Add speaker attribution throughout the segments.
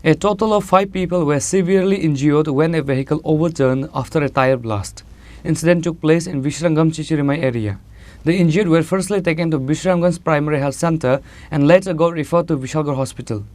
Speaker 1: A total of 5 people were severely injured when a vehicle overturned after a tire blast. Incident took place in Vishrangam Chichirimai area. The injured were firstly taken to Vishrangam Primary Health Center and later got referred to Vishalgarh Hospital.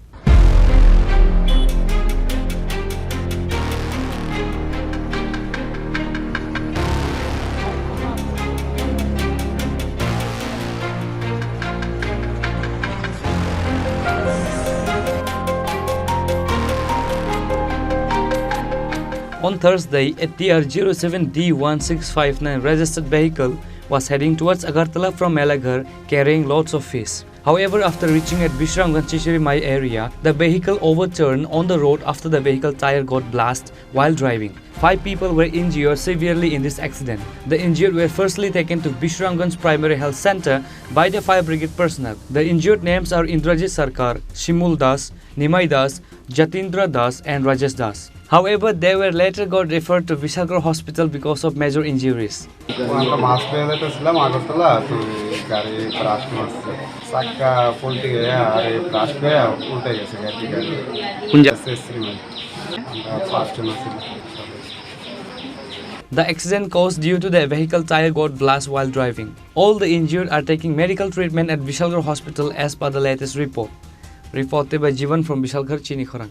Speaker 1: On Thursday, a TR07D1659 registered vehicle was heading towards Agartala from Melaghar carrying loads of fish. However, after reaching at Vishrangam Chichirimai area, the vehicle overturned on the road after the vehicle tire got blasted while driving. 5 people were injured severely in this accident. The injured were firstly taken to Vishrangam Primary Health Center by the fire brigade personnel. The injured names are Indrajit Sarkar, Shimul Das, Nimai Das, Jatindra Das and Rajesh Das. However, they were later got referred to Vishalgarh Hospital because of major injuries. The accident caused due to the vehicle tire got blasted while driving. All the injured are taking medical treatment at Vishalgarh Hospital as per the latest report. Reported by Jivan from Vishalgarh, Chini, Khorang.